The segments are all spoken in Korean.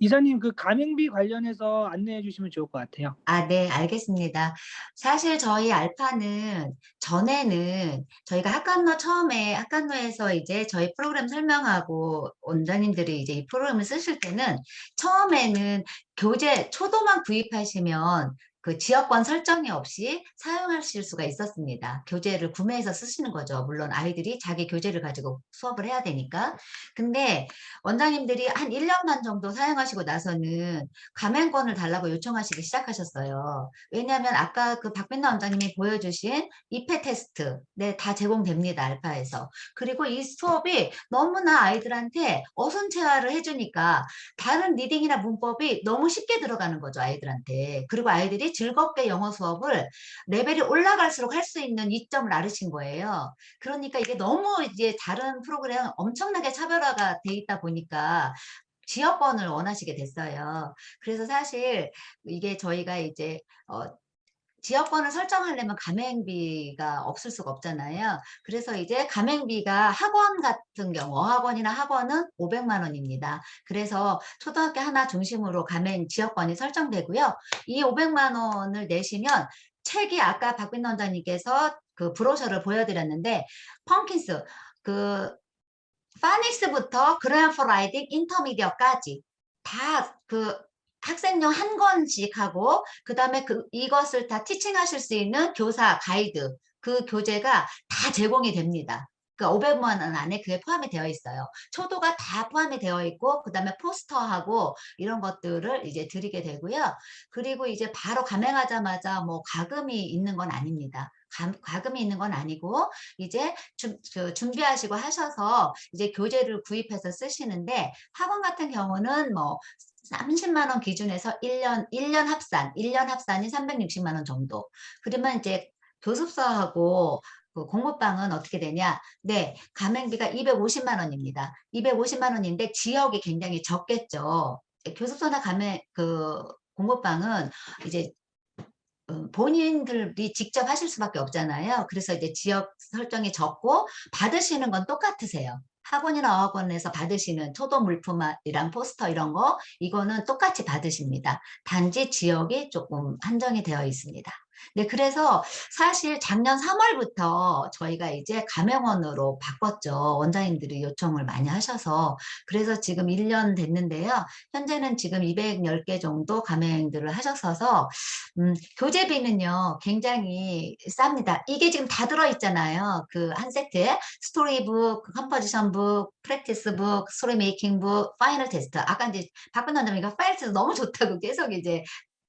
이사님 그 가맹비 관련해서 안내해 주시면 좋을 것 같아요. 아, 네, 알겠습니다. 사실 저희 알파는 전에는 저희가 학관로 처음에 학관로에서 이제 저희 프로그램 설명하고 원장님들이 이제 이 프로그램을 쓰실 때는 처음에는 교재 초도만 구입하시면 그 지역권 설정이 없이 사용하실 수가 있었습니다. 교재를 구매해서 쓰시는 거죠. 물론 아이들이 자기 교재를 가지고 수업을 해야 되니까. 근데 원장님들이 한 1년 반 정도 사용하시고 나서는 가맹권을 달라고 요청하시기 시작하셨어요. 왜냐하면 아까 그 박빈나 원장님이 보여주신 이페 테스트, 네, 다 제공됩니다. 알파에서. 그리고 이 수업이 너무나 아이들한테 어순체화를 해주니까 다른 리딩이나 문법이 너무 쉽게 들어가는 거죠. 아이들한테. 그리고 아이들이 즐겁게 영어 수업을 레벨이 올라갈수록 할 수 있는 이점을 알으신 거예요. 그러니까 이게 너무 이제 다른 프로그램 엄청나게 차별화가 돼 있다 보니까 지역권을 원하시게 됐어요. 그래서 사실 이게 저희가 이제 지역권을 설정하려면 가맹비가 없을 수가 없잖아요. 그래서 이제 가맹비가 학원 같은 경우 어학원이나 학원은 500만 원입니다. 그래서 초등학교 하나 중심으로 가맹 지역권이 설정되고요. 이 500만 원을 내시면 책이 아까 박빈 원장님께서 그 브로셔를 보여드렸는데 펑킨스 그 파닉스부터 그래머 라이딩 인터미디어까지 다 그 학생용 한 권씩 하고 그다음에 이것을 다 티칭하실 수 있는 교사 가이드 그 교재가 다 제공이 됩니다. 그 500만 원 안에 그게 포함이 되어 있어요. 초도가 다 포함이 되어 있고 그다음에 포스터하고 이런 것들을 이제 드리게 되고요. 그리고 이제 바로 감행하자마자 뭐 가금이 있는 건 아닙니다. 가금이 있는 건 아니고 이제 준비하시고 하셔서 이제 교재를 구입해서 쓰시는데 학원 같은 경우는 뭐 30만 원 기준에서 1년 합산, 1년 합산이 360만 원 정도. 그러면 이제 교습서하고 그 공부방은 어떻게 되냐? 네, 가맹비가 250만 원입니다. 250만 원인데 지역이 굉장히 적겠죠. 교습서나 공부방은 이제 본인들이 직접 하실 수밖에 없잖아요. 그래서 이제 지역 설정이 적고 받으시는 건 똑같으세요. 학원이나 어학원에서 받으시는 초도 물품이랑 포스터 이런 거 이거는 똑같이 받으십니다. 단지 지역이 조금 한정이 되어 있습니다. 네, 그래서 사실 작년 3월부터 저희가 이제 가맹원으로 바꿨죠. 원장님들이 요청을 많이 하셔서. 그래서 지금 1년 됐는데요. 현재는 지금 210개 정도 가맹들을 하셔서 교재비는요, 굉장히 쌉니다. 이게 지금 다 들어있잖아요. 그 한 세트에 스토리북, 컴포지션북, 프랙티스북, 스토리 메이킹북, 파이널 테스트. 아까 이제 박근 원장님이 파이널 테스트 너무 좋다고 계속 이제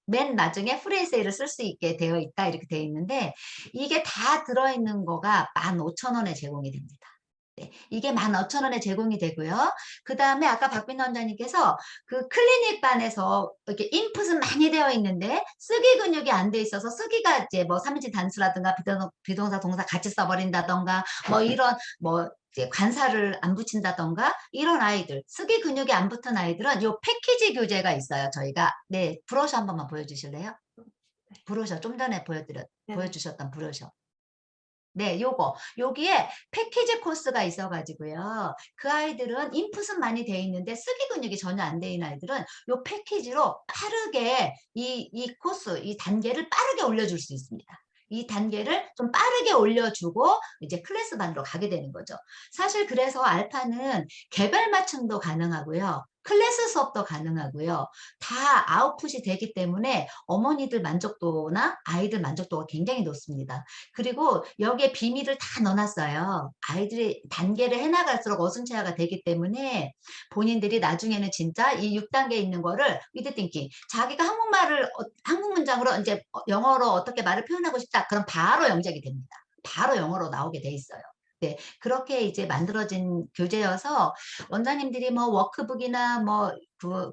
맨 나중에 프리에세이를 쓸 수 있게 되어 있다 이렇게 되어 있는데 이게 다 들어있는 거가 15,000원에 제공이 됩니다. 네, 이게 15,000원에 제공이 되고요. 그 다음에 아까 박빈 원장님께서 그 클리닉 반에서 이렇게 인풋은 많이 되어 있는데 쓰기 근육이 안 돼 있어서 쓰기가 이제 뭐 삼인칭 단수라든가 비동사 동사 같이 써버린다던가 뭐 이런 뭐 이제 관사를 안 붙인다던가 이런 아이들 쓰기 근육이 안 붙은 아이들은 요 패키지 교재가 있어요. 저희가 네 브로셔 한 번만 보여주실래요? 브로셔 좀 전에 보여주셨던 브로셔. 네, 여기에 패키지 코스가 있어가지고요. 그 아이들은 인풋은 많이 돼 있는데 쓰기 근육이 전혀 안 돼 있는 아이들은 요 패키지로 빠르게 이 코스, 이 단계를 빠르게 올려줄 수 있습니다. 이 단계를 좀 빠르게 올려주고 이제 클래스 반으로 가게 되는 거죠. 사실 그래서 알파는 개별 맞춤도 가능하고요. 클래스 수업도 가능하고요. 다 아웃풋이 되기 때문에 어머니들 만족도나 아이들 만족도가 굉장히 높습니다. 그리고 여기에 비밀을 다 넣어놨어요. 아이들이 단계를 해나갈수록 어순체화가 되기 때문에 본인들이 나중에는 진짜 이 6단계에 있는 거를 위드 띵킹 자기가 한국 문장으로 이제 영어로 어떻게 말을 표현하고 싶다. 그럼 바로 영작이 됩니다. 바로 영어로 나오게 돼 있어요. 네, 그렇게 이제 만들어진 교재여서 원장님들이 뭐 워크북이나 뭐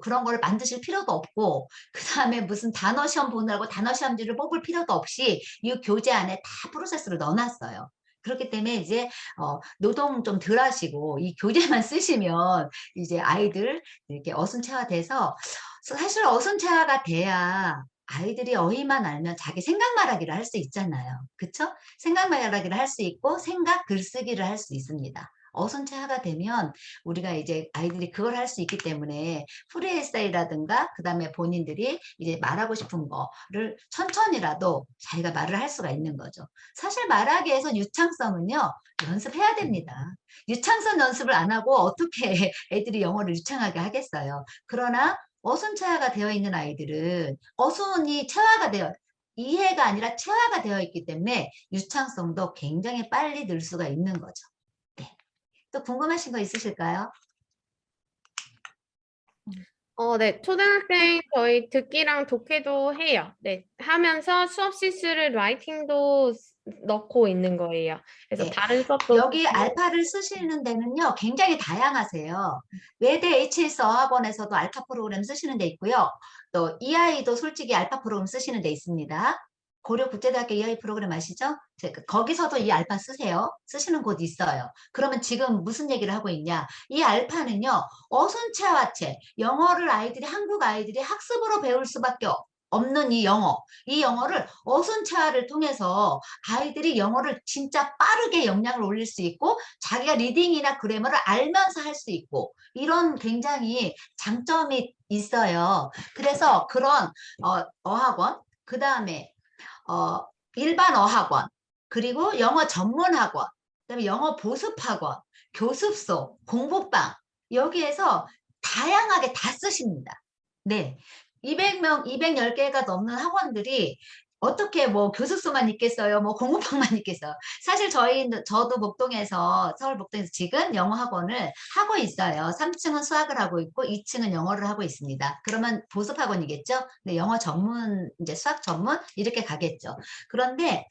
그런 걸 만드실 필요도 없고 그 다음에 무슨 단어 시험 보느라고 단어 시험지를 뽑을 필요도 없이 이 교재 안에 다 프로세스를 넣어놨어요. 그렇기 때문에 이제 노동 좀 덜 하시고 이 교재만 쓰시면 이제 아이들 이렇게 어순체화돼서 사실 어순체화가 돼야 아이들이 어휘만 알면 자기 생각 말하기를 할 수 있잖아요. 그쵸? 생각 말하기를 할 수 있고 생각 글쓰기를 할 수 있습니다. 어순체화가 되면 우리가 이제 아이들이 그걸 할 수 있기 때문에 프리에세이라든가 그다음에 본인들이 이제 말하고 싶은 거를 천천히라도 자기가 말을 할 수가 있는 거죠. 사실 말하기 위해서 유창성은요, 연습해야 됩니다. 유창성 연습을 안 하고 어떻게 애들이 영어를 유창하게 하겠어요. 그러나 어순체화가 되어 있는 아이들은 어순이 체화가 되어 이해가 아니라 체화가 되어 있기 때문에 유창성도 굉장히 빨리 늘 수가 있는 거죠. 네. 또 궁금하신 거 있으실까요? 네. 초등학생 저희 듣기랑 독해도 해요. 네. 하면서 수업 실수를 라이팅도 넣고 있는 거예요. 그래서 네. 다른 수업도 여기 듣고 알파를 쓰시는 데는요, 굉장히 다양하세요. 외대 HS 어학원에서도 알파 프로그램 쓰시는 데 있고요. 또 EI도 솔직히 알파 프로그램 쓰시는 데 있습니다. 고려국제대학교 EI 프로그램 아시죠? 거기서도 이 알파 쓰세요. 쓰시는 곳 있어요. 그러면 지금 무슨 얘기를 하고 있냐? 이 알파는요, 어순체화체, 영어를 아이들이, 한국 아이들이 학습으로 배울 수밖에 없는 이 영어를 어순체화를 통해서 아이들이 영어를 진짜 빠르게 역량을 올릴 수 있고 자기가 리딩이나 그래머를 알면서 할 수 있고 이런 굉장히 장점이 있어요. 그래서 그런 어학원, 그 다음에 일반 어학원, 그리고 영어 전문 학원, 그다음에 영어 보습 학원, 교습소, 공부방 여기에서 다양하게 다 쓰십니다. 네. 200명, 210개가 넘는 학원들이 어떻게 뭐 교습소만 있겠어요? 뭐 공부방만 있겠어요? 사실 저도 목동에서, 서울 목동에서 지금 영어 학원을 하고 있어요. 3층은 수학을 하고 있고 2층은 영어를 하고 있습니다. 그러면 보습 학원이겠죠? 네, 영어 전문, 이제 수학 전문 이렇게 가겠죠. 그런데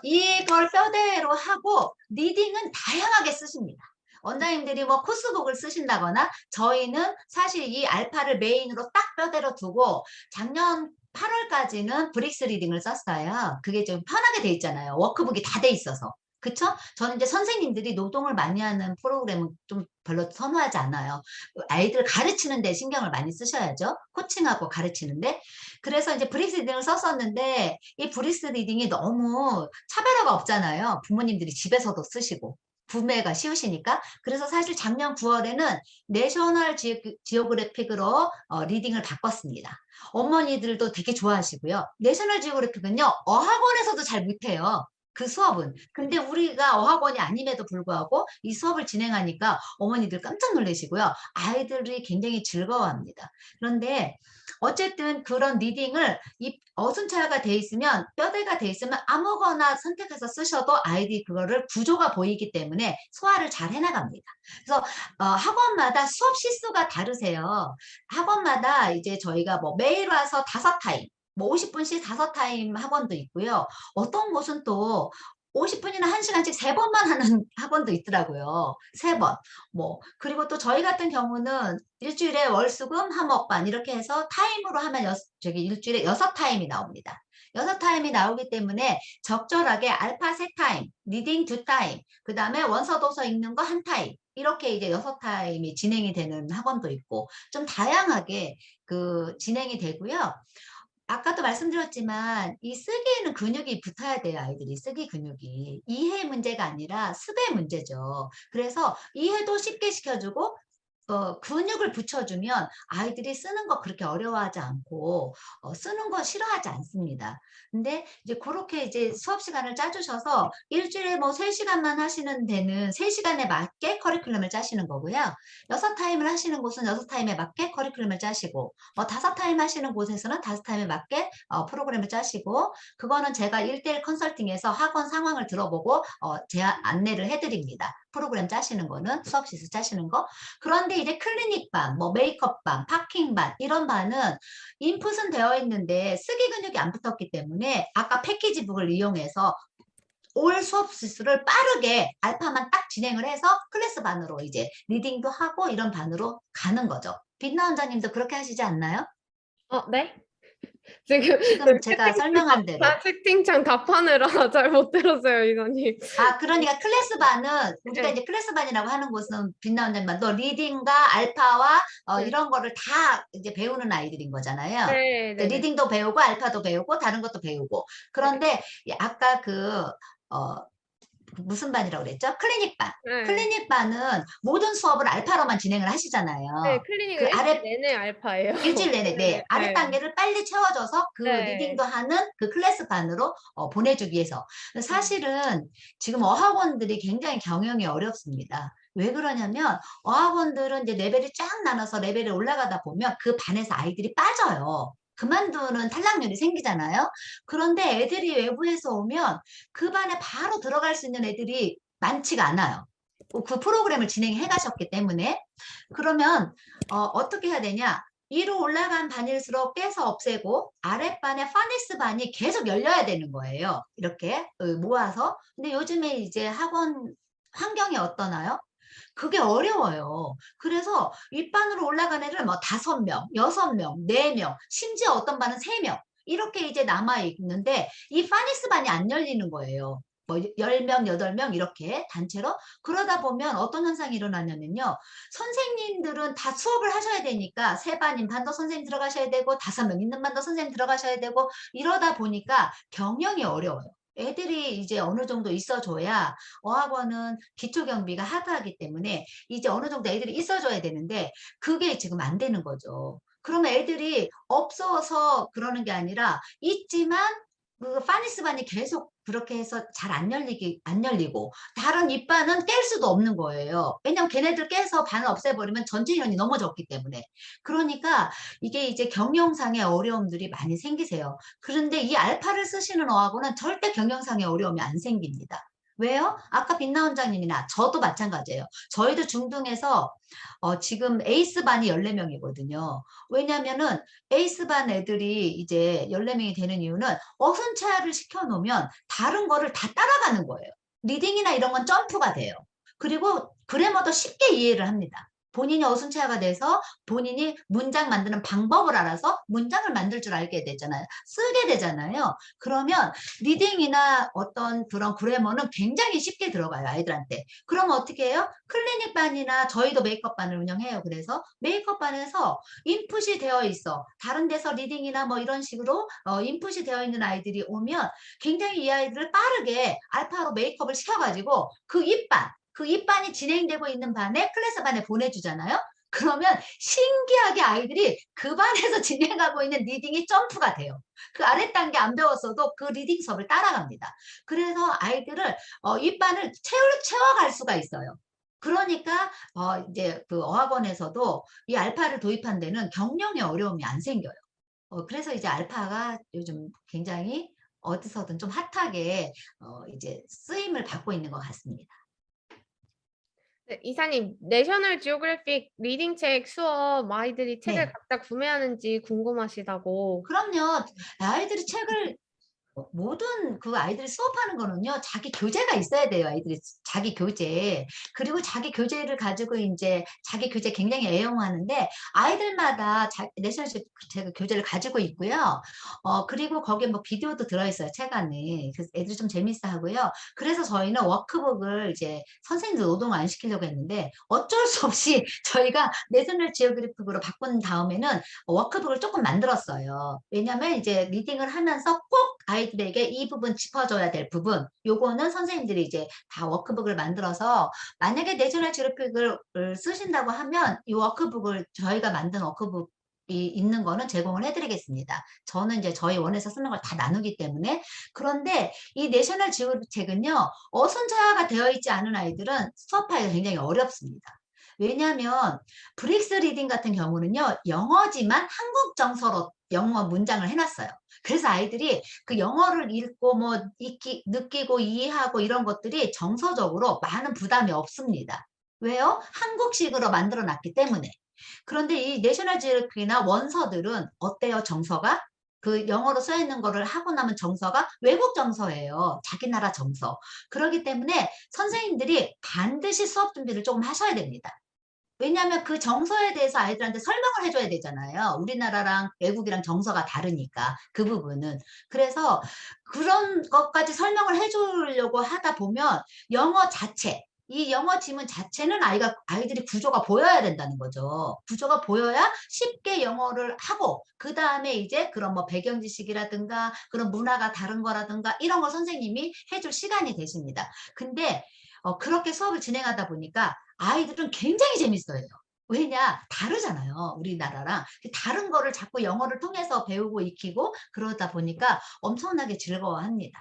이걸 뼈대로 하고 리딩은 다양하게 쓰십니다. 원장님들이 뭐 코스북을 쓰신다거나 저희는 사실 이 알파를 메인으로 딱 뼈대로 두고 작년 8월까지는 브릭스 리딩을 썼어요. 그게 좀 편하게 돼 있잖아요. 워크북이 다 돼 있어서. 그쵸? 저는 이제 선생님들이 노동을 많이 하는 프로그램은 좀 별로 선호하지 않아요. 아이들 가르치는 데 신경을 많이 쓰셔야죠. 코칭하고 가르치는데. 그래서 이제 브릭스 리딩을 썼었는데 이 브릭스 리딩이 너무 차별화가 없잖아요. 부모님들이 집에서도 쓰시고. 구매가 쉬우시니까. 그래서 사실 작년 9월에는 내셔널 지오그래픽으로 리딩을 바꿨습니다. 어머니들도 되게 좋아하시고요. 내셔널 지오그래픽은요, 어학원에서도 잘 못해요. 그 수업은. 근데 우리가 어학원이 아님에도 불구하고 이 수업을 진행하니까 어머니들 깜짝 놀라시고요. 아이들이 굉장히 즐거워합니다. 그런데 어쨌든 그런 리딩을 이 어순차가 돼 있으면, 뼈대가 돼 있으면 아무거나 선택해서 쓰셔도 아이들이 그거를 구조가 보이기 때문에 소화를 잘 해나갑니다. 그래서 학원마다 수업 시수가 다르세요. 학원마다 이제 저희가 뭐 매일 와서 5타임, 뭐 50분씩 5타임 학원도 있고요. 어떤 곳은 또 50분이나 1시간씩 3번만 하는 학원도 있더라고요. 3번. 뭐, 그리고 또 저희 같은 경우는 일주일에 월수금 화목반 이렇게 해서 타임으로 하면 일주일에 6타임이 나옵니다. 6타임이 나오기 때문에 적절하게 알파 3타임, 리딩 2타임, 그 다음에 원서도서 읽는 거 1타임, 이렇게 이제 6타임이 진행이 되는 학원도 있고, 좀 다양하게 진행이 되고요. 아까도 말씀드렸지만 이 쓰기에는 근육이 붙어야 돼요. 아이들이 쓰기 근육이. 이해 문제가 아니라 습의 문제죠. 그래서 이해도 쉽게 시켜주고 근육을 붙여주면 아이들이 쓰는 거 그렇게 어려워하지 않고 쓰는 거 싫어하지 않습니다. 근데 이제 그렇게 이제 수업 시간을 짜주셔서 일주일에 뭐 3시간만 하시는 데는 3시간에 맞게 커리큘럼을 짜시는 거고요. 6타임을 하시는 곳은 6타임에 맞게 커리큘럼을 짜시고 5타임 하시는 곳에서는 5타임에 맞게 프로그램을 짜시고, 그거는 제가 1대1 컨설팅에서 학원 상황을 들어보고 안내를 해드립니다. 프로그램 짜시는 거는, 수업 시스 짜시는 거. 그런데 이제 클리닉반, 뭐 메이크업반, 파킹반 이런 반은 인풋은 되어 있는데 쓰기 근육이 안 붙었기 때문에 아까 패키지북을 이용해서 올 수업 시수를 빠르게 알파만 딱 진행을 해서 클래스 반으로 이제 리딩도 하고 이런 반으로 가는 거죠. 빛나 원장님도 그렇게 하시지 않나요? 네? 지금 지금 제가 설명한 대로. 채팅창 답하느라 잘 못 들었어요, 이사님. 그러니까 클래스 반은 우리가 네. 이제 클래스 반이라고 하는 곳은 빛나 원장님, 너 리딩과 알파와 네. 이런 거를 다 이제 배우는 아이들인 거잖아요. 네, 네, 네. 리딩도 배우고 알파도 배우고 다른 것도 배우고. 그런데 아까 무슨 반이라고 그랬죠? 클리닉 반. 네. 클리닉 반은 모든 수업을 알파로만 진행을 하시잖아요. 네, 클리닉은 그 아래 일주일 내내 알파예요. 일주일 내내 네, 아래 네. 단계를 빨리 채워줘서 그 네. 리딩도 하는 그 클래스 반으로 보내주기 위해서. 사실은 지금 어학원들이 굉장히 경영이 어렵습니다. 왜 그러냐면 어학원들은 이제 레벨이 쫙 나눠서 레벨이 올라가다 보면 그 반에서 아이들이 빠져요. 그만두는 탈락률이 생기잖아요. 그런데 애들이 외부에서 오면 그 반에 바로 들어갈 수 있는 애들이 많지가 않아요. 그 프로그램을 진행해 가셨기 때문에. 그러면 어떻게 해야 되냐? 위로 올라간 반일수록 깨서 없애고 아랫반에 파닉스 반이 계속 열려야 되는 거예요. 이렇게 모아서. 근데 요즘에 이제 학원 환경이 어떠나요? 그게 어려워요. 그래서 윗반으로 올라간 애를 뭐 5명, 6명, 4명, 심지어 어떤 반은 3명 이렇게 이제 남아 있는데 이 파닉스 반이 안 열리는 거예요. 뭐 10명, 8명 이렇게 단체로. 그러다 보면 어떤 현상이 일어나냐면요. 선생님들은 다 수업을 하셔야 되니까 3반인 반도 선생님 들어가셔야 되고 5명 있는 반도 선생님 들어가셔야 되고 이러다 보니까 경영이 어려워요. 애들이 이제 어느 정도 있어줘야 어학원은 기초 경비가 하드하기 때문에 이제 어느 정도 애들이 있어줘야 되는데 그게 지금 안 되는 거죠. 그러면 애들이 없어서 그러는 게 아니라 있지만 그 파니스 반이 계속 그렇게 해서 잘 안 열리고 다른 윗반은 깰 수도 없는 거예요. 왜냐면 걔네들 깨서 반을 없애버리면 전체 인원이 너무 적기 때문에. 그러니까 이게 이제 경영상의 어려움들이 많이 생기세요. 그런데 이 알파를 쓰시는 어학원은 절대 경영상의 어려움이 안 생깁니다. 왜요? 아까 빛나 원장님이나 저도 마찬가지예요. 저희도 중등에서 지금 에이스반이 14명이거든요. 왜냐면은 에이스반 애들이 이제 14명이 되는 이유는 어순체화를 시켜놓으면 다른 거를 다 따라가는 거예요. 리딩이나 이런 건 점프가 돼요. 그리고 그래머도 쉽게 이해를 합니다. 본인이 어순체화가 돼서 본인이 문장 만드는 방법을 알아서 문장을 만들 줄 알게 되잖아요. 쓰게 되잖아요. 그러면 리딩이나 어떤 그런 그래머는 굉장히 쉽게 들어가요, 아이들한테. 그럼 어떻게 해요? 클리닉 반이나 저희도 메이크업 반을 운영해요. 그래서 메이크업 반에서 인풋이 되어 있어. 다른 데서 리딩이나 뭐 이런 식으로 인풋이 되어 있는 아이들이 오면 굉장히 이 아이들을 빠르게 알파로 메이크업을 시켜가지고 그 윗반이 진행되고 있는 반에 클래스 반에 보내주잖아요. 그러면 신기하게 아이들이 그 반에서 진행하고 있는 리딩이 점프가 돼요. 그 아랫 단계 안 배웠어도 그 리딩 수업을 따라갑니다. 그래서 아이들을 윗반을 채워갈 수가 있어요. 그러니까 이제 그 어학원에서도 이 알파를 도입한 데는 경영에 어려움이 안 생겨요. 그래서 이제 알파가 요즘 굉장히 어디서든 좀 핫하게 이제 쓰임을 받고 있는 것 같습니다. 네, 이사님, 내셔널 지오그래픽 리딩 책 수업 아이들이 책을 네. 각자 구매하는지 궁금하시다고. 그럼요. 아이들이 책을 모든 그 아이들이 수업하는 거는요, 자기 교재가 있어야 돼요. 아이들이 자기 교재. 그리고 자기 교재를 가지고 이제 자기 교재 굉장히 애용하는데 아이들마다 내셔널 제가 교재를 가지고 있고요. 그리고 거기에 뭐 비디오도 들어있어요. 책 안에. 그래서 애들이 좀 재밌어 하고요. 그래서 저희는 워크북을 이제 선생님들 노동을 안 시키려고 했는데 어쩔 수 없이 저희가 내셔널 지오그래픽으로 바꾼 다음에는 워크북을 조금 만들었어요. 왜냐면 이제 리딩을 하면서 꼭 아이들에게 이 부분 짚어줘야 될 부분, 요거는 선생님들이 이제 다 워크북을 만들어서 만약에 내셔널 지오그래픽을 쓰신다고 하면 이 워크북을 저희가 만든 워크북 이 있는 거는 제공을 해드리겠습니다. 저는 이제 저희 원에서 쓰는 걸 다 나누기 때문에. 그런데 이 내셔널 지오그래픽 책은요, 어순자가 되어 있지 않은 아이들은 수업하기가 굉장히 어렵습니다. 왜냐하면 브릭스 리딩 같은 경우는요, 영어지만 한국 정서로 영어 문장을 해놨어요. 그래서 아이들이 그 영어를 읽고 뭐 느끼고 이해하고 이런 것들이 정서적으로 많은 부담이 없습니다. 왜요? 한국식으로 만들어 놨기 때문에. 그런데 이 내셔널 지오그래픽이나 원서들은 어때요, 정서가? 그 영어로 써 있는 거를 하고 나면 정서가 외국 정서예요. 자기 나라 정서. 그렇기 때문에 선생님들이 반드시 수업 준비를 조금 하셔야 됩니다. 왜냐하면 그 정서에 대해서 아이들한테 설명을 해줘야 되잖아요. 우리나라랑 외국이랑 정서가 다르니까 그 부분은. 그래서 그런 것까지 설명을 해주려고 하다 보면 영어 자체, 이 영어 지문 자체는 아이들이 구조가 보여야 된다는 거죠. 구조가 보여야 쉽게 영어를 하고, 그 다음에 이제 그런 뭐 배경 지식이라든가 그런 문화가 다른 거라든가 이런 걸 선생님이 해줄 시간이 되십니다. 근데 그렇게 수업을 진행하다 보니까 아이들은 굉장히 재밌어요. 왜냐? 다르잖아요. 우리나라랑. 다른 거를 자꾸 영어를 통해서 배우고 익히고 그러다 보니까 엄청나게 즐거워합니다.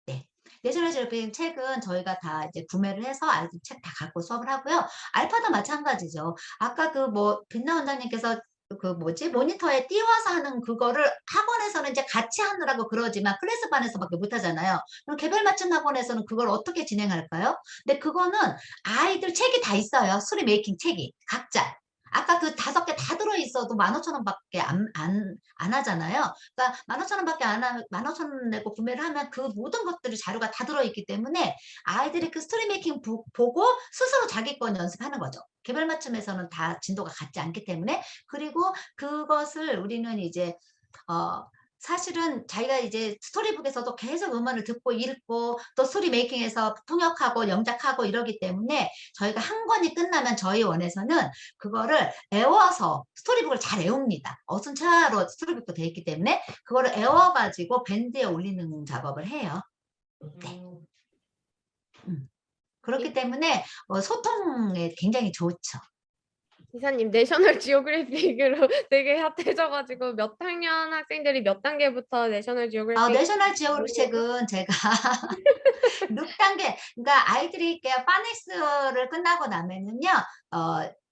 네. 내셔널 지오그래픽 책은 저희가 다 이제 구매를 해서 아이들 책 다 갖고 수업을 하고요. 알파도 마찬가지죠. 아까 그 뭐 빛나 원장님께서 그 뭐지 모니터에 띄워서 하는 그거를 학원에서는 이제 같이 하느라고 그러지만 클래스반에서밖에 못 하잖아요. 그럼 개별 맞춤 학원에서는 그걸 어떻게 진행할까요? 근데 그거는 아이들 책이 다 있어요. 스토리 메이킹 책이 각자. 아까 그 5개 다 들어있어도 15,000원밖에 안 하잖아요. 그러니까 15,000원밖에 안 하면 15,000원 내고 구매를 하면 그 모든 것들이 자료가 다 들어있기 때문에 아이들이 그 스토리 메이킹 보고 스스로 자기 건 연습하는 거죠. 개별 맞춤에서는 다 진도가 같지 않기 때문에. 그리고 그것을 우리는 이제 사실은 자기가 이제 스토리북에서도 계속 음원을 듣고 읽고 또 스토리 메이킹에서 통역하고 영작하고 이러기 때문에 저희가 한 권이 끝나면 저희 원에서는 그거를 애워서 스토리북을 잘 애웁니다. 어순체화로 스토리북도 되어 있기 때문에 그거를 애워가지고 밴드에 올리는 작업을 해요. 네. 그렇기 때문에 소통에 굉장히 좋죠. 이사님 내셔널 지오그래픽으로 되게 핫해져가지고 몇 학년 학생들이 몇 단계부터 내셔널 지오그래픽 내셔널 지오그래픽 책은 제가 6단계, 그러니까 아이들이 파닉스를 끝나고 나면은요,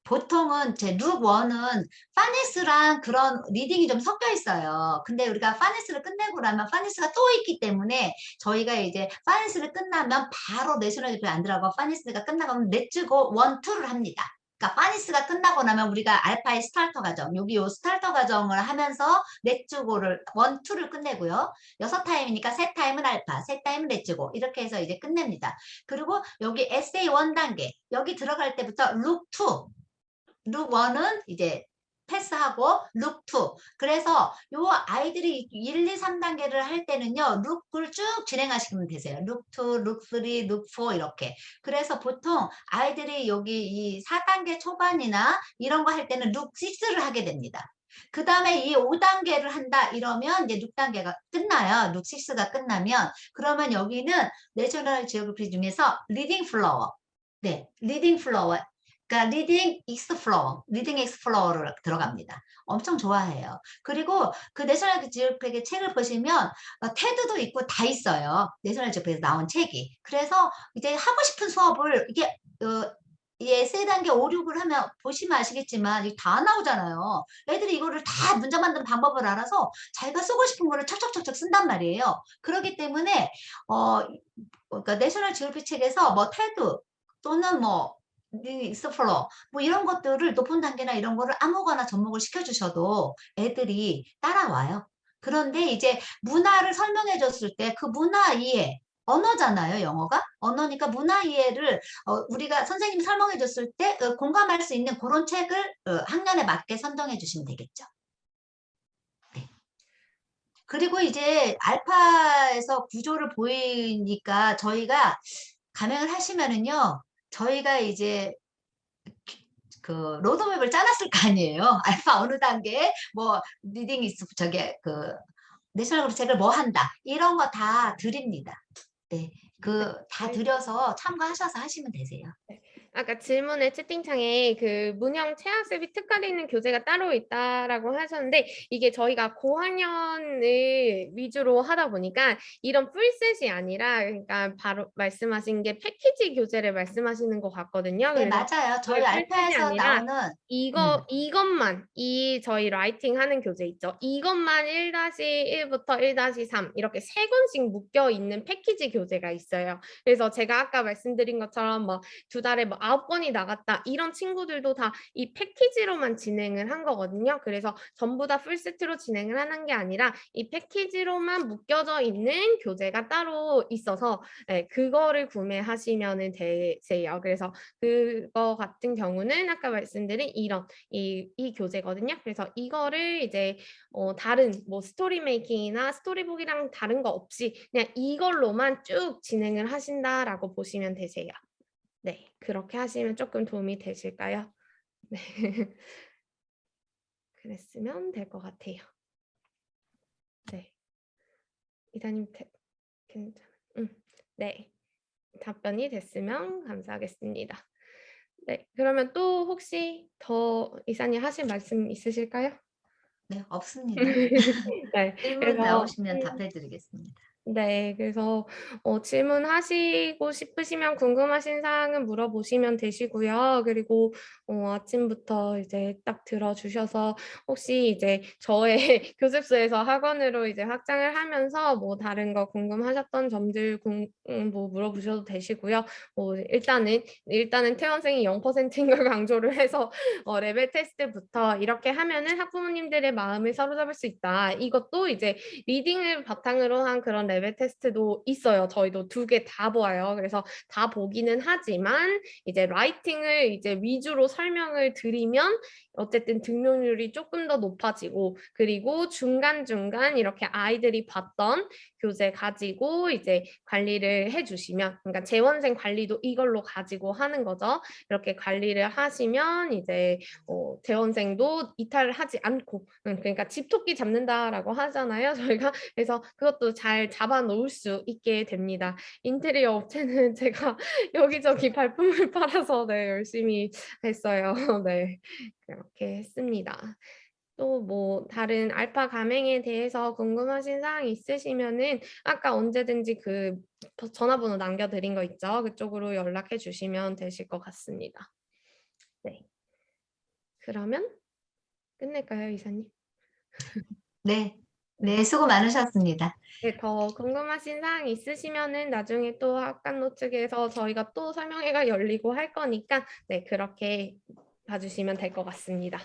보통은 제 룩1은 파닉스랑 그런 리딩이 좀 섞여 있어요. 근데 우리가 파닉스를 끝내고 나면 파닉스가 또 있기 때문에 저희가 이제 파닉스를 끝나면 바로 내셔널 지오그래픽 안 들어가고 파닉스가 끝나가면 넷즈고 1, 2를 합니다. 그러니까 파닉스가 끝나고 나면 우리가 알파의 스타터 과정, 여기 요 스타터 과정을 하면서 넷즈고를 1, 2를 끝내고요. 6타임이니까 3타임은 알파, 3타임은 넷즈고 이렇게 해서 이제 끝냅니다. 그리고 여기 에세이 1단계, 여기 들어갈 때부터 룩 2, 룩 1은 이제 패스하고 룩 2. 그래서 요 아이들이 1, 2, 3단계를 할 때는요. 룩을 쭉 진행하시면 되세요. 룩 2, 룩 3, 룩 4 이렇게. 그래서 보통 아이들이 여기 이 4단계 초반이나 이런 거 할 때는 룩 6를 하게 됩니다. 그 다음에 이 5단계를 한다 이러면 이제 6단계가 끝나요. 룩 6가 끝나면 그러면 여기는 내셔널 지오그래피 중에서 리딩 플로어. 네, 리딩 플로어. 그러니까 리딩 익스플로어, 리딩 익스플로어를 들어갑니다. 엄청 좋아해요. 그리고 그 내셔널 지오그래픽의 책을 보시면 테드도 있고 다 있어요. 내셔널 지오그래픽에서 나온 책이. 그래서 이제 하고 싶은 수업을 이게 이 에세이 단계 5, 6을 하면 보시면 아시겠지만 다 나오잖아요. 애들이 이거를 다 문장 만드는 방법을 알아서 자기가 쓰고 싶은 거를 척척척척 쓴단 말이에요. 그렇기 때문에 그러니까 내셔널 지오그래픽 책에서 뭐 테드 또는 뭐 익스플로어 뭐 이런 것들을 높은 단계나 이런 거를 아무거나 접목을 시켜주셔도 애들이 따라와요. 그런데 이제 문화를 설명해 줬을 때 그 문화 이해, 언어잖아요, 영어가. 언어니까 문화 이해를 우리가 선생님이 설명해 줬을 때 공감할 수 있는 그런 책을 학년에 맞게 선정해 주시면 되겠죠. 네. 그리고 이제 알파에서 구조를 보이니까 저희가 감행을 하시면은요, 저희가 이제 그 로드맵을 짜놨을 거 아니에요. 알파 어느 단계에 뭐 리딩 있어 저게 그 내셔널 책을 뭐 한다 이런 거 다 드립니다. 네, 그 다 드려서 참고하셔서 하시면 되세요. 아까 질문에 채팅창에 그 문형 체학습이 특화되어 있는 교재가 따로 있다라고 하셨는데 이게 저희가 고학년을 위주로 하다 보니까 이런 풀셋이 아니라 그러니까 바로 말씀하신 게 패키지 교재를 말씀하시는 것 같거든요. 네, 그래서 맞아요. 저희 풀셋이 알파에서 아니라 나오는 이것만 이 저희 라이팅 하는 교재 있죠. 이것만 1-1부터 1-3 이렇게 3권씩 묶여 있는 패키지 교재가 있어요. 그래서 제가 아까 말씀드린 것처럼 뭐 2달에 뭐 9권이 나갔다 이런 친구들도 다 이 패키지로만 진행을 한 거거든요. 그래서 전부 다 풀세트로 진행을 하는 게 아니라 이 패키지로만 묶여져 있는 교재가 따로 있어서 네, 그거를 구매하시면 되세요. 그래서 그거 같은 경우는 아까 말씀드린 이런 이 교재거든요. 그래서 이거를 이제 다른 뭐 스토리 메이킹이나 스토리북이랑 다른 거 없이 그냥 이걸로만 쭉 진행을 하신다라고 보시면 되세요. 네, 그렇게 하시면 조금 도움이 되실까요? 네. 그랬으면 될 것 같아요. 네. 이사님 괜찮. 네. 답변이 됐으면 감사하겠습니다. 네. 그러면 또 혹시 더 이사님 하실 말씀 있으실까요? 네, 없습니다. 네. 질문 그래서 나오시면 답해 드리겠습니다. 네. 그래서 질문하시고 싶으시면 궁금하신 사항은 물어보시면 되시고요. 그리고 아침부터 이제 딱 들어주셔서 혹시 이제 저의 교습소에서 학원으로 이제 확장을 하면서 뭐 다른 거 궁금하셨던 점들 뭐 물어보셔도 되시고요. 일단은 퇴원생이 0%인 걸 강조를 해서 레벨 테스트부터 이렇게 하면은 학부모님들의 마음을 사로잡을 수 있다. 이것도 이제 리딩을 바탕으로 한 그런 레벨 테스트도 있어요. 저희도 2개 다 보아요. 그래서 다 보기는 하지만 이제 라이팅을 이제 위주로 설명을 드리면 어쨌든 등록률이 조금 더 높아지고, 그리고 중간중간 이렇게 아이들이 봤던 교재 가지고 이제 관리를 해주시면, 그러니까 재원생 관리도 이걸로 가지고 하는 거죠. 이렇게 관리를 하시면 이제 재원생도 이탈을 하지 않고, 그러니까 집토끼 잡는다라고 하잖아요. 저희가 그래서 그것도 잘 잡아 놓을 수 있게 됩니다. 인테리어 업체는 제가 여기저기 발품을 팔아서 네, 열심히 했어요. 네, 그렇게 했습니다. 또 뭐 다른 알파 가맹에 대해서 궁금하신 사항 있으시면은 아까 언제든지 그 전화번호 남겨드린 거 있죠? 그쪽으로 연락해 주시면 되실 것 같습니다. 네. 그러면 끝낼까요, 이사님? 네, 네. 네, 수고 많으셨습니다. 네, 더 궁금하신 사항 있으시면은 나중에 또 학관노 측에서 저희가 또 설명회가 열리고 할 거니까 네, 그렇게 봐주시면 될 것 같습니다.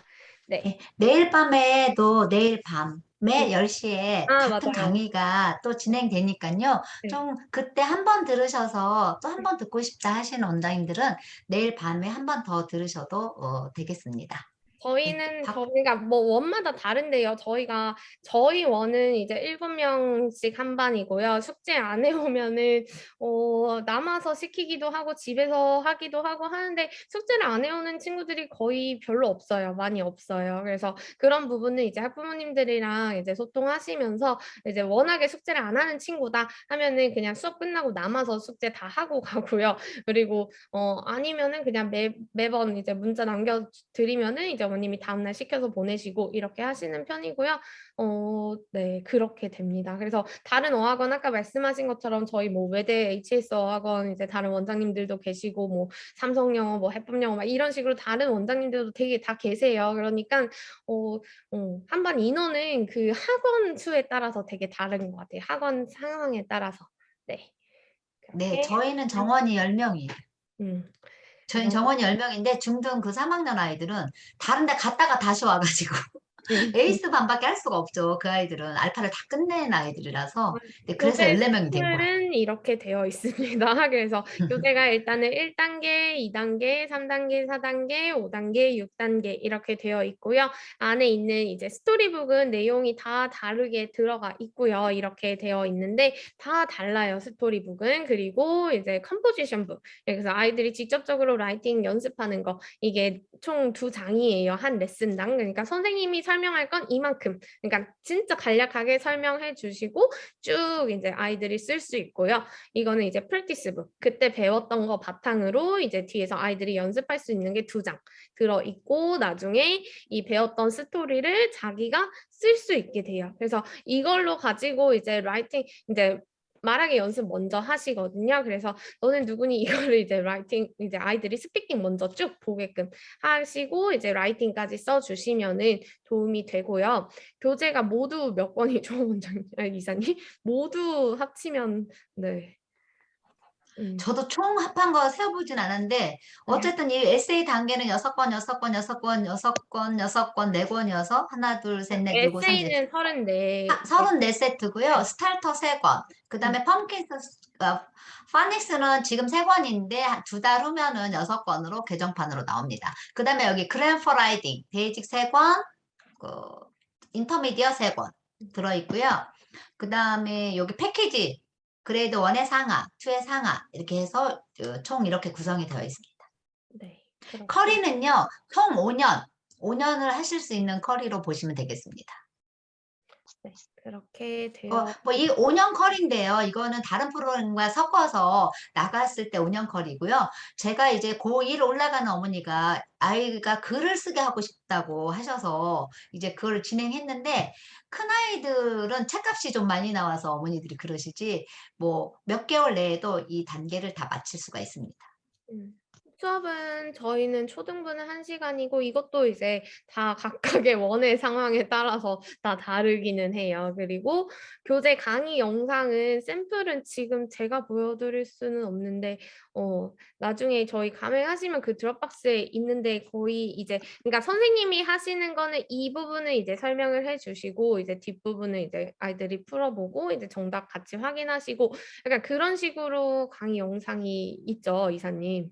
네. 네, 내일 밤에도 내일 밤에 음. 10시에 아, 같은 맞아요. 강의가 또 진행되니까요. 네. 좀 그때 한 번 들으셔서 또 한 번 듣고 싶다 하시는 원장님들은 내일 밤에 한 번 더 들으셔도 되겠습니다. 네, 저희가 뭐 원마다 다른데요. 저희 원은 이제 7명씩 한 반이고요. 숙제 안 해오면은 남아서 시키기도 하고 집에서 하기도 하고 하는데 숙제를 안 해오는 친구들이 거의 별로 없어요. 많이 없어요. 그래서 그런 부분은 이제 학부모님들이랑 이제 소통하시면서 이제 워낙에 숙제를 안 하는 친구다 하면은 그냥 수업 끝나고 남아서 숙제 다 하고 가고요. 그리고 아니면은 그냥 매번 이제 문자 남겨드리면은 이제 어머님이 다음날 시켜서 보내시고 이렇게 하시는 편이고요. 네, 그렇게 됩니다. 그래서 다른 어학원 아까 말씀하신 것처럼 저희 뭐 외대 HS 어학원 이제 다른 원장님들도 계시고 뭐 삼성영어 뭐 해법영어 막 이런 식으로 다른 원장님들도 되게 다 계세요. 그러니까 한반 인원은 그 학원 수에 따라서 되게 다른 것 같아요. 학원 상황에 따라서. 네. 네, 그렇게 저희는 정원이 10명이에요. 음. 저희는 그래서 정원이 10명인데 중등 그 3학년 아이들은 다른 데 갔다가 다시 와가지고 음. 에이스 반밖에 할 수가 없죠. 그 아이들은 알파를 다 끝낸 아이들이라서. 네, 그래서 교재 14명이 된 거예요. 수술은 이렇게 되어 있습니다. 그래서 교재가 일단은 1단계, 2단계, 3단계, 4단계, 5단계, 6단계 이렇게 되어 있고요. 안에 있는 이제 스토리북은 내용이 다 다르게 들어가 있고요. 이렇게 되어 있는데 다 달라요. 스토리북은. 그리고 이제 컴포지션북. 그래서 아이들이 직접적으로 라이팅 연습하는 거 이게 총 2장이에요. 한 레슨당. 그러니까 선생님이 설명할 건 이만큼. 그러니까 진짜 간략하게 설명해 주시고 쭉 이제 아이들이 쓸 수 있고요. 이거는 이제 프랙티스북. 그때 배웠던 거 바탕으로 이제 뒤에서 아이들이 연습할 수 있는 게 2장 들어 있고 나중에 이 배웠던 스토리를 자기가 쓸 수 있게 돼요. 그래서 이걸로 가지고 이제 라이팅 이제 말하기 연습 먼저 하시거든요. 그래서 너는 누구니 이거를 이제 라이팅 이제 아이들이 스피킹 먼저 쭉 보게끔 하시고 이제 라이팅까지 써주시면은 도움이 되고요. 교재가 모두 몇 권이죠, 원장님? 이사님? 모두 합치면 네. 저도 총 합한 거 세어보진 않았는데 네. 어쨌든 이 에세이 단계는 6권, 6권, 6권, 6권, 6권, 4권이어서 하나, 둘, 셋, 넷, 일곱, 삼, 넷, 에세이는 34. 34세트고요. 네. 스타터 3권. 그 음. 다음에 파닉스는 지금 3권인데 2달 후면은 6권으로 개정판으로 나옵니다. 그 다음에 여기 그랜퍼 라이딩, 베이직 3권, 그 인터미디어 3권 들어있고요. 그 다음에 여기 패키지 그레이드 1의 상하, 2의 상하 이렇게 해서 총 이렇게 구성이 되어 있습니다. 네. 그렇게. 커리는요, 총 5년을 하실 수 있는 커리로 보시면 되겠습니다. 네. 그렇게 되어 뭐 이 5년 컬인데요. 이거는 다른 프로그램과 섞어서 나갔을 때 5년 컬이고요. 제가 이제 고1 올라가는 어머니가 아이가 글을 쓰게 하고 싶다고 하셔서 이제 그걸 진행했는데 큰 아이들은 책값이 좀 많이 나와서 어머니들이 그러시지 뭐 몇 개월 내에도 이 단계를 다 마칠 수가 있습니다. 수업은 저희는 초등부는 1시간이고 이것도 이제 다 각각의 원의 상황에 따라서 다 다르기는 해요. 그리고 교재 강의 영상은 샘플은 지금 제가 보여드릴 수는 없는데 나중에 저희 감행하시면 그 드롭박스에 있는데 거의 이제 그러니까 선생님이 하시는 거는 이 부분을 이제 설명을 해주시고 이제 뒷부분을 이제 아이들이 풀어보고 이제 정답 같이 확인하시고 약간 그런 식으로 강의 영상이 있죠, 이사님.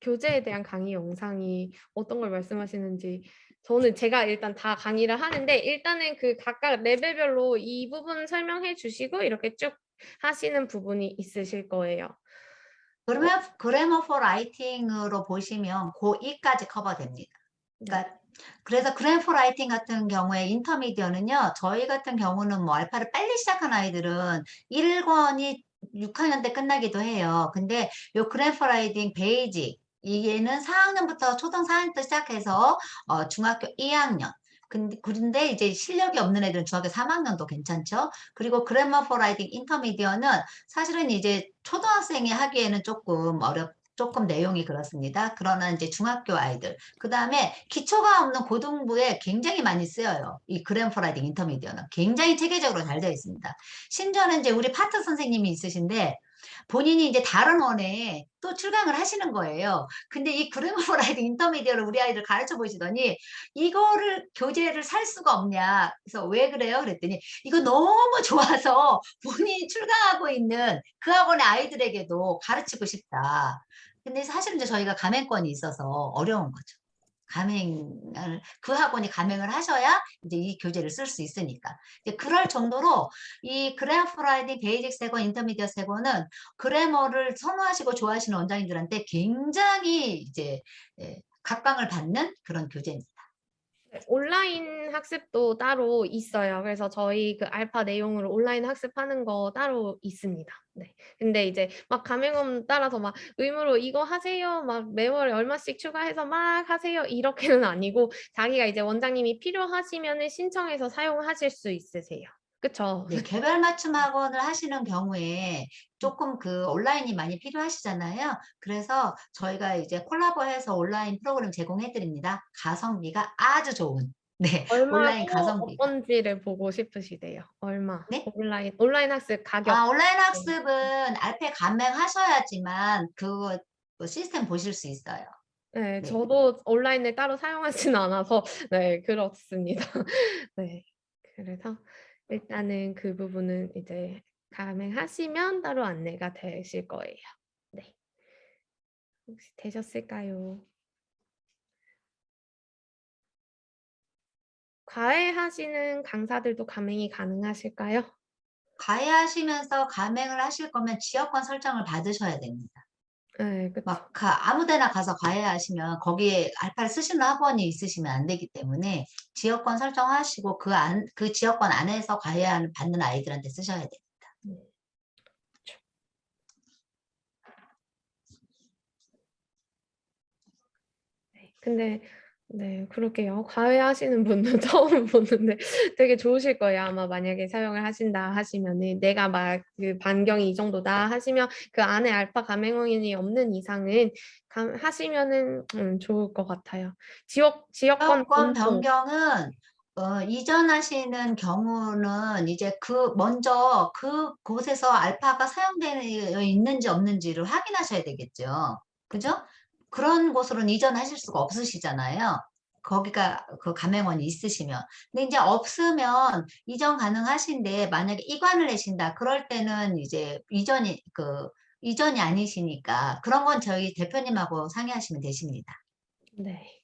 교재에 대한 강의 영상이 어떤 걸 말씀하시는지 저는 제가 일단 다 강의를 하는데 일단은 그 각각 레벨별로 이 부분 설명해 주시고 이렇게 쭉 하시는 부분이 있으실 거예요. 그러면 그래머 포 라이팅으로 보시면 고2까지 커버됩니다. 그러니까 그래서 그래머 포 라이팅 같은 경우에 인터미디어는요. 저희 같은 경우는 뭐 알파를 빨리 시작한 아이들은 1권이 6학년 때 끝나기도 해요. 근데 요 그래머 포 라이팅 베이직 이게는 4학년부터 초등 4학년부터 시작해서 중학교 2학년 근데 이제 실력이 없는 애들은 중학교 3학년도 괜찮죠. 그리고 그래머 포 라이팅 인터미디어는 사실은 이제 초등학생이 하기에는 조금 내용이 그렇습니다. 그러나 이제 중학교 아이들, 그 다음에 기초가 없는 고등부에 굉장히 많이 쓰여요. 이 그래머 포 라이팅 인터미디어는 굉장히 체계적으로 잘 되어 있습니다. 심지어는 이제 우리 파트 선생님이 있으신데 본인이 이제 다른 원에 또 출강을 하시는 거예요. 근데 이 그래머 포 라이팅 인터미디어를 우리 아이들 가르쳐 보시더니 이거를 교재를 살 수가 없냐. 그래서 왜 그래요? 그랬더니 이거 너무 좋아서 본인이 출강하고 있는 그 학원의 아이들에게도 가르치고 싶다. 근데 사실은 이제 저희가 가맹권이 있어서 어려운 거죠. 그 학원이 가맹을 하셔야 이제 이 교재를 쓸 수 있으니까. 이제 그럴 정도로 이 그래머 포 라이팅 베이직 세권, 인터미디어 세권은 그래머를 선호하시고 좋아하시는 원장님들한테 굉장히 이제 각광을 받는 그런 교재입니다. 온라인 학습도 따로 있어요. 그래서 저희 그 알파 내용으로 온라인 학습하는 거 따로 있습니다. 네. 근데 이제 막 가맹점 따라서 막 의무로 이거 하세요. 막 매월 얼마씩 추가해서 막 하세요. 이렇게는 아니고 자기가 이제 원장님이 필요하시면은 신청해서 사용하실 수 있으세요. 그쵸? 네, 개별 맞춤 학원을 하시는 경우에 조금 그 온라인이 많이 필요하시잖아요. 그래서 저희가 이제 콜라보해서 온라인 프로그램 제공해 드립니다. 가성비가 아주 좋은. 네, 온라인 얼마고 가성비가. 어떤지를 보고 싶으시대요. 얼마? 네? 온라인 학습 가격. 온라인 학습은 알페 감행하셔야지만 그 시스템 보실 수 있어요. 네, 네. 저도 온라인을 따로 사용하지는 않아서 네, 그렇습니다. 네. 그래서 일단은 그 부분은 이제 가맹하시면 따로 안내가 되실 거예요. 네. 혹시 되셨을까요? 과외하시는 강사들도 가맹이 가능하실까요? 과외하시면서 가맹을 하실 거면 지역권 설정을 받으셔야 됩니다. 네, 그쵸. 막 아무 데나 가서 과외하시면 거기에 알파를 쓰시는 학원이 있으시면 안 되기 때문에 지역권 설정하시고 그 지역권 안에서 받는 아이들한테 쓰셔야 돼요. 네, 근데 네, 그렇게요. 과외하시는 분도 처음 보는데 되게 좋으실 거예요. 아마 만약에 사용을 하신다 하시면은 내가 막 그 반경이 이 정도다 하시면 그 안에 알파 가맹원이 없는 이상은 하시면은 좋을 것 같아요. 지역권 지역권 변동. 변경은 이전하시는 경우는 이제 먼저 그곳에서 알파가 사용되어 있는지 없는지를 확인하셔야 되겠죠. 그죠? 그런 곳으로는 이전하실 수가 없으시잖아요. 거기가 그 가맹원이 있으시면. 근데 이제 없으면 이전 가능하신데 만약에 이관을 내신다. 그럴 때는 이제 이전이 아니시니까 그런 건 저희 대표님하고 상의하시면 되십니다. 네.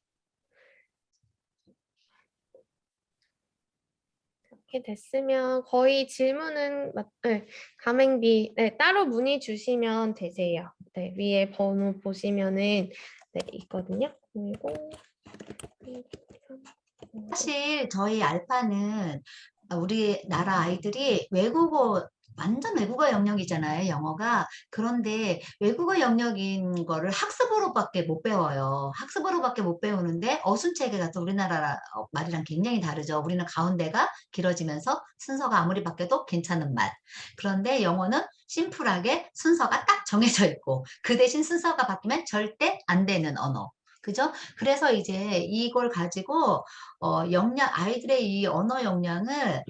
이렇게 됐으면 거의 질문은 네, 가맹비 네, 따로 문의 주시면 되세요. 네, 위에 번호 보시면은 네, 있거든요. 010 사실 저희 알파는 우리나라 아이들이 외국어 완전 외국어 영역이잖아요, 영어가. 그런데 외국어 영역인 거를 학습으로밖에 못 배워요. 학습으로밖에 못 배우는데 어순체계가 또 우리나라 말이랑 굉장히 다르죠. 우리는 가운데가 길어지면서 순서가 아무리 바뀌어도 괜찮은 말. 그런데 영어는 심플하게 순서가 딱 정해져 있고 그 대신 순서가 바뀌면 절대 안 되는 언어. 그죠? 그래서 이제 이걸 가지고 아이들의 이 언어 역량을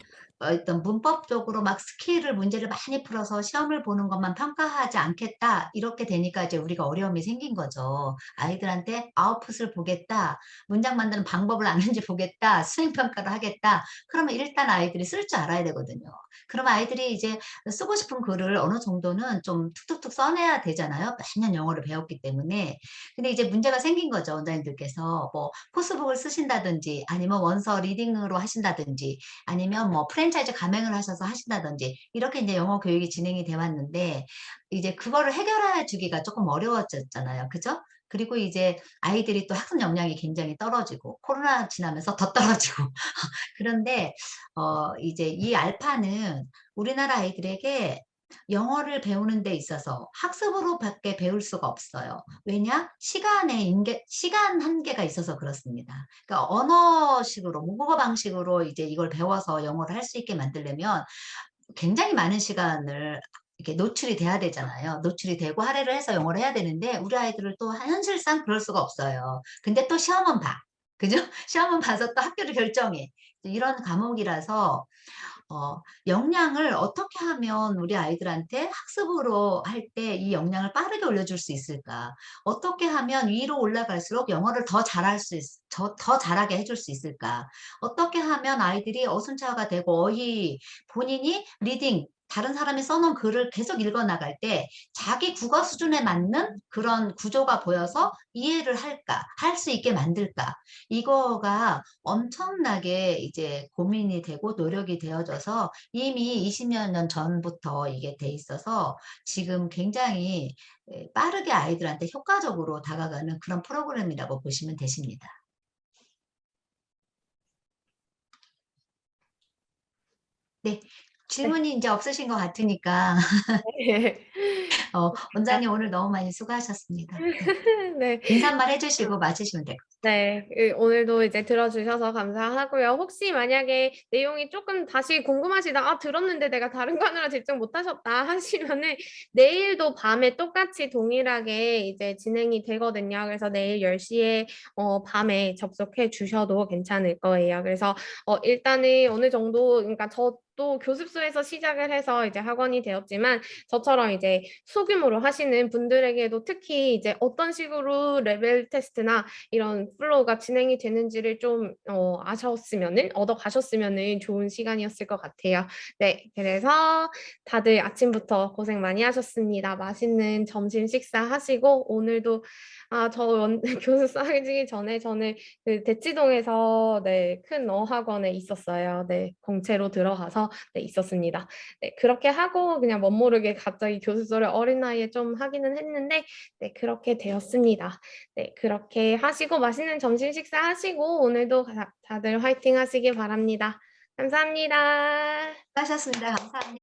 어떤 문법적으로 막 스킬을 문제를 많이 풀어서 시험을 보는 것만 평가하지 않겠다. 이렇게 되니까 이제 우리가 어려움이 생긴 거죠. 아이들한테 아웃풋을 보겠다. 문장 만드는 방법을 아는지 보겠다. 수행 평가를 하겠다. 그러면 일단 아이들이 쓸 줄 알아야 되거든요. 그러면 아이들이 이제 쓰고 싶은 글을 어느 정도는 좀 툭툭툭 써내야 되잖아요. 매년 영어를 배웠기 때문에. 근데 이제 문제가 생긴 거죠. 원장님들께서 뭐 코스북을 쓰신다든지 아니면 원서 리딩으로 하신다든지 아니면 뭐 프랜차이즈 가맹을 하셔서 하신다든지 이렇게 이제 영어 교육이 진행이 돼 왔는데 이제 그거를 해결해 주기가 조금 어려워졌잖아요. 그죠? 그리고 이제 아이들이 또 학습 역량이 굉장히 떨어지고 코로나 지나면서 더 떨어지고 그런데 이제 이 알파는 우리나라 아이들에게 영어를 배우는 데 있어서 학습으로밖에 배울 수가 없어요. 왜냐? 시간 한계가 있어서 그렇습니다. 그러니까 언어식으로, 모국어 방식으로 이제 이걸 배워서 영어를 할 수 있게 만들려면 굉장히 많은 시간을 이렇게 노출이 돼야 되잖아요. 노출이 되고 할애를 해서 영어를 해야 되는데 우리 아이들을 또 현실상 그럴 수가 없어요. 근데 또 시험은 봐. 그죠? 시험은 봐서 또 학교를 결정해. 이런 과목이라서 역량을 어떻게 하면 우리 아이들한테 학습으로 할 때 이 역량을 빠르게 올려줄 수 있을까? 어떻게 하면 위로 올라갈수록 영어를 더 잘하게 해줄 수 있을까? 어떻게 하면 아이들이 어순차가 되고 본인이 리딩, 다른 사람이 써놓은 글을 계속 읽어나갈 때 자기 국어 수준에 맞는 그런 구조가 보여서 이해를 할 수 있게 만들까? 이거가 엄청나게 이제 고민이 되고 노력이 되어져서 이미 20여 년 전부터 이게 돼 있어서 지금 굉장히 빠르게 아이들한테 효과적으로 다가가는 그런 프로그램이라고 보시면 되십니다. 네, 질문이 이제 없으신 것 같으니까 네. 원장님 오늘 너무 많이 수고하셨습니다. 네. 인사말 해주시고 마치시면 돼요. 네, 오늘도 이제 들어주셔서 감사하고요. 혹시 만약에 내용이 조금 다시 궁금하시다, 들었는데 내가 다른 거 하느라 집중 못 하셨다 하시면은 내일도 밤에 똑같이 동일하게 이제 진행이 되거든요. 그래서 내일 10시에 밤에 접속해 주셔도 괜찮을 거예요. 그래서 일단은 어느 정도, 그러니까 또 교습소에서 시작을 해서 이제 학원이 되었지만 저처럼 이제 소규모로 하시는 분들에게도 특히 이제 어떤 식으로 레벨 테스트나 이런 플로우가 진행이 되는지를 좀 얻어가셨으면은 좋은 시간이었을 것 같아요. 네, 그래서 다들 아침부터 고생 많이 하셨습니다. 맛있는 점심 식사 하시고 오늘도 교습소 하기 전에 저는 그 대치동에서 네, 큰 어학원에 있었어요. 네, 공채로 들어가서 네, 있었습니다. 네, 그렇게 하고 그냥 멋모르게 갑자기 교습소를 어린 나이에 좀 하기는 했는데 네, 그렇게 되었습니다. 네, 그렇게 하시고 맛있는 점심 식사 하시고 오늘도 다들 화이팅 하시길 바랍니다. 감사합니다. 수고하셨습니다. 감사합니다.